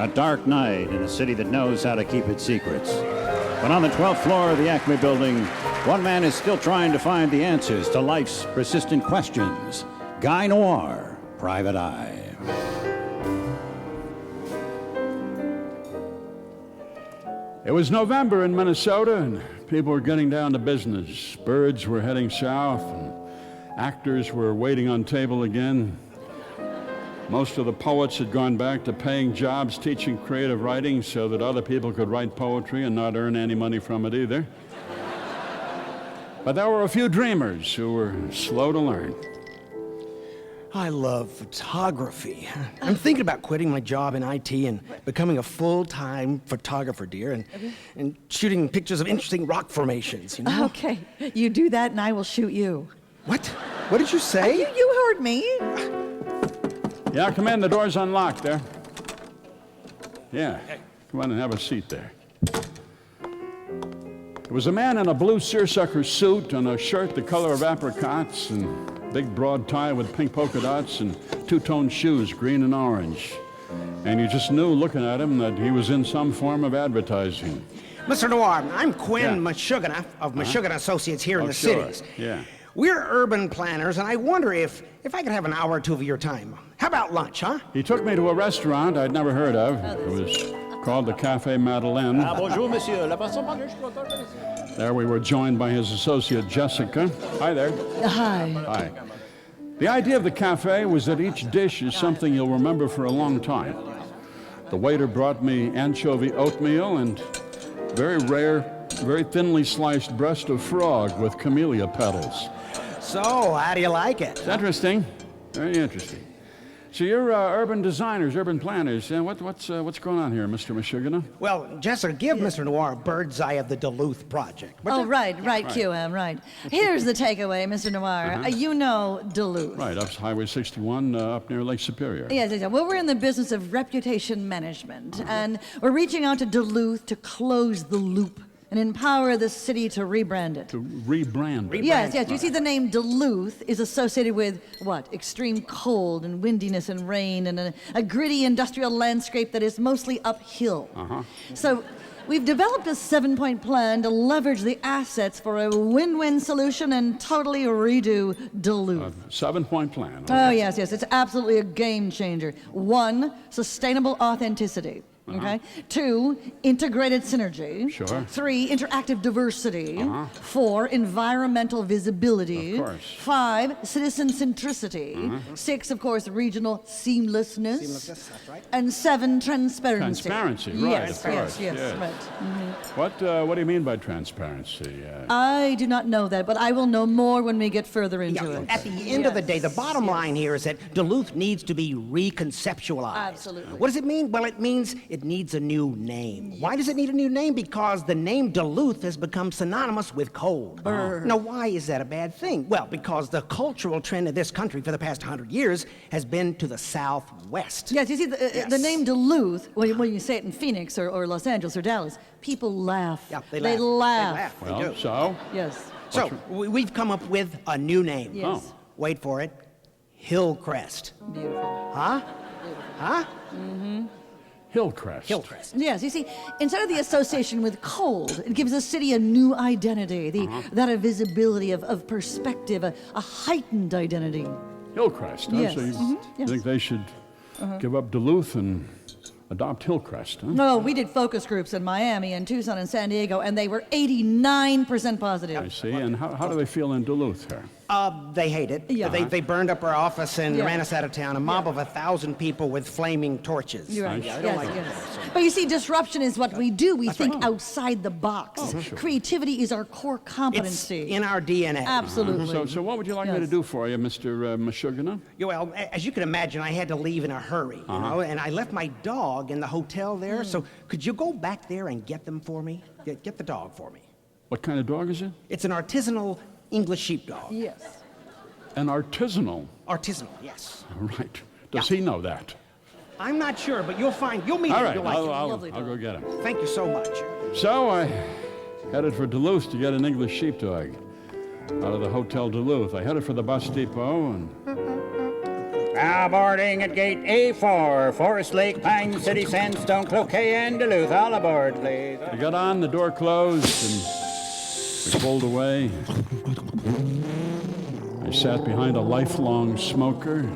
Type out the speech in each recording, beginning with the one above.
A dark night in a city that knows how to keep its secrets. But on the 12th floor of the Acme building, one man is still trying to find the answers to life's persistent questions. Guy Noir, Private Eye. It was November in Minnesota, and people were getting down to business. Birds were heading south, and actors were waiting on table again. Most of the poets had gone back to paying jobs teaching creative writing so that other people could write poetry and not earn any money from it either. But there were a few dreamers who were slow to learn. I love photography. I'm thinking about quitting my job in IT and becoming a full-time photographer, dear, and shooting pictures of interesting rock formations, you know? Okay, you do that and I will shoot you. What? What did you say? You heard me. Yeah, come in. The door's unlocked there. Yeah, come on and have a seat there. There was a man in a blue seersucker suit and a shirt the color of apricots and big broad tie with pink polka dots and two-tone shoes, green and orange. And you just knew looking at him that he was in some form of advertising. Mr. Noir, I'm Quinn Meshuggah of Meshuggah Associates here in the cities. Yeah. We're urban planners, and I wonder if I could have an hour or two of your time. How about lunch, huh? He took me to a restaurant I'd never heard of. It was called the Café Madeleine. Bonjour, monsieur. La personne parle, je suis content. There we were joined by his associate, Jessica. Hi there. Hi. Hi. The idea of the cafe was that each dish is something you'll remember for a long time. The waiter brought me anchovy oatmeal and very rare, very thinly sliced breast of frog with camellia petals. So, how do you like it? It's interesting. Very interesting. So you're urban designers, urban planners. What's going on here, Mr. Meshuggah? Well, Jessica, give Mr. Noir a bird's eye of the Duluth project. Right, QM, right. Here's the takeaway, Mr. Noir. You know Duluth. Right, up Highway 61, up near Lake Superior. Yes. Well, we're in the business of reputation management, and we're reaching out to Duluth to close the loop and empower the city to rebrand it. To rebrand it? Yes. You see, the name Duluth is associated with what? Extreme cold and windiness and rain and a gritty industrial landscape that is mostly uphill. So we've developed a 7-point plan to leverage the assets for a win-win solution and totally redo Duluth. 7-point plan. Oh, yes. It's absolutely a game changer. 1, sustainable authenticity. Okay. 2, integrated synergy. Sure. 3, interactive diversity. 4, environmental visibility. Of course. 5, citizen centricity. 6, of course, regional seamlessness. Seamlessness, that's right. And 7, transparency. Transparency, right, Yes, of course. yes, right. What do you mean by transparency? I do not know that, but I will know more when we get further into it. At the end of the day, the bottom line here is that Duluth needs to be reconceptualized. Absolutely. What does it mean? Well, it means it needs a new name. Yes. Why does it need a new name? Because the name Duluth has become synonymous with cold. Now, why is that a bad thing? Well, because the cultural trend of this country for the past 100 years has been to the southwest. Yes, you see, the name Duluth, when you say it in Phoenix or Los Angeles or Dallas, people laugh. Yeah, they laugh. laugh. Well, They do. so? Yes. So, we've come up with a new name. Yes. Oh. Wait for it. Hillcrest. Beautiful. Huh? Huh? Hillcrest. Hillcrest. Yes, you see, instead of the association with cold, it gives the city a new identity, that of visibility, of perspective, a heightened identity. Hillcrest, huh? Yes. So you think they should give up Duluth and adopt Hillcrest, huh? No, we did focus groups in Miami and Tucson and San Diego, and they were 89% positive. I see. And how do they feel in Duluth here? They hate it. Yeah. They burned up our office and Yeah. ran us out of town. A mob of 1,000 people with flaming torches. You're right. Nice. I don't like it. But you see, disruption is what we do. We think right. outside the box. Sure. Creativity is our core It's competency. in our DNA. Absolutely. So what would you like me to Yes. do for you, Mr. Meshuggah? Well, as you can imagine, I had to leave in a hurry, you know, and I left my dog in the hotel there. So could you go back there and get them for me? Get the dog for me. What kind of dog is it? It's an artisanal English sheepdog. Yes. An artisanal. Artisanal, yes. Right. Does he know that? I'm not sure, but you'll meet All him. right, You'll like him. I'll go get him. Thank you so much. So I headed for Duluth to get an English sheepdog out of the Hotel Duluth. I headed for the bus depot, and Now boarding at gate A4, Forest Lake, Pine City, Sandstone, Cloquet, and Duluth. All aboard, please. I got on, the door closed, and we pulled away. I sat behind a lifelong smoker.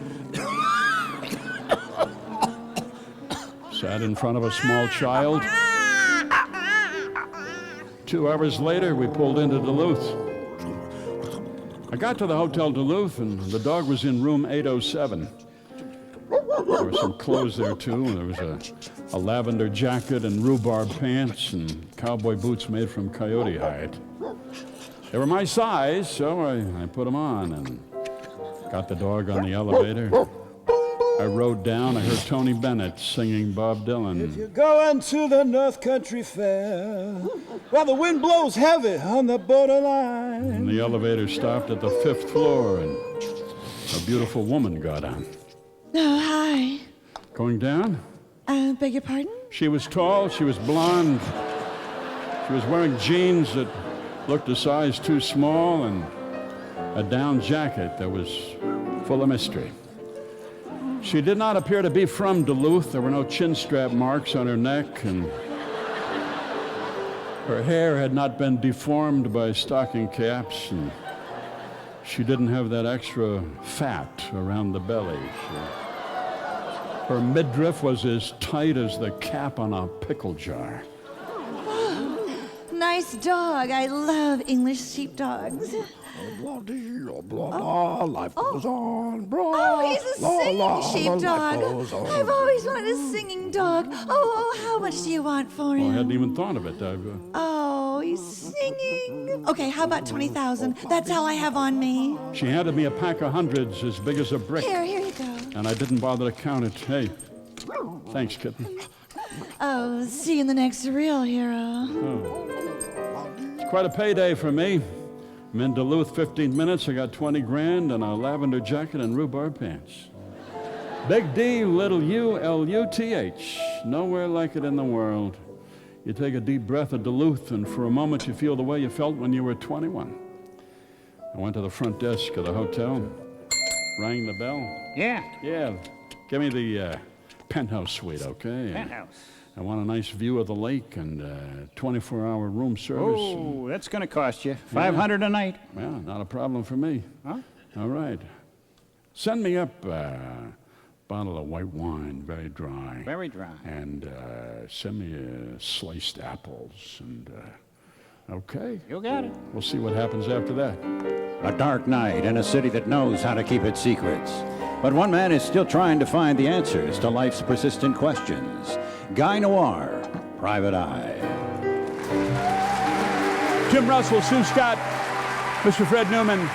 Sat in front of a small child. 2 hours later, we pulled into Duluth. I got to the Hotel Duluth, and the dog was in room 807. There were some clothes there, too. There was a lavender jacket and rhubarb pants and cowboy boots made from coyote hide. They were my size, so I put them on and got the dog on the elevator. I rode down. I heard Tony Bennett singing Bob Dylan. If you're going to the North Country Fair, well, the wind blows heavy on the borderline. And the elevator stopped at the 5th floor, and a beautiful woman got on. Oh, hi. Going down? Beg your pardon? She was tall. She was blonde. She was wearing jeans that looked a size too small and a down jacket that was full of mystery. She did not appear to be from Duluth. There were no chin strap marks on her neck, and her hair had not been deformed by stocking caps, and she didn't have that extra fat around the belly. Her midriff was as tight as the cap on a pickle jar. Nice dog. I love English sheepdogs. Blah, blah, blah, life goes on, blah. Oh, he's a singing sheepdog. Life goes on. I've always wanted a singing dog. Oh, how much do you want for him? I hadn't even thought of it. Oh, he's singing. Okay, how about 20,000? That's all I have on me. She handed me a pack of hundreds as big as a brick. Here you go. And I didn't bother to count it. Hey, thanks, kitten. Oh, see you in the next reel, hero. It's quite a payday for me. I'm in Duluth 15 minutes. I got 20 grand and a lavender jacket and rhubarb pants. Big D, little U, L-U-T-H. Nowhere like it in the world. You take a deep breath of Duluth, and for a moment you feel the way you felt when you were 21. I went to the front desk of the hotel, rang the bell. Yeah, give me the penthouse suite, okay? Penthouse. I want a nice view of the lake and 24-hour room service. Oh, that's going to cost you $500 a night. Well, not a problem for me. Huh? All right. Send me up a bottle of white wine, very dry. Very dry. And send me sliced apples. And, okay. You got it. We'll see what happens after that. A dark night in a city that knows how to keep its secrets. But one man is still trying to find the answers to life's persistent questions. Guy Noir, Private Eye. Jim Russell, Sue Scott, Mr. Fred Newman.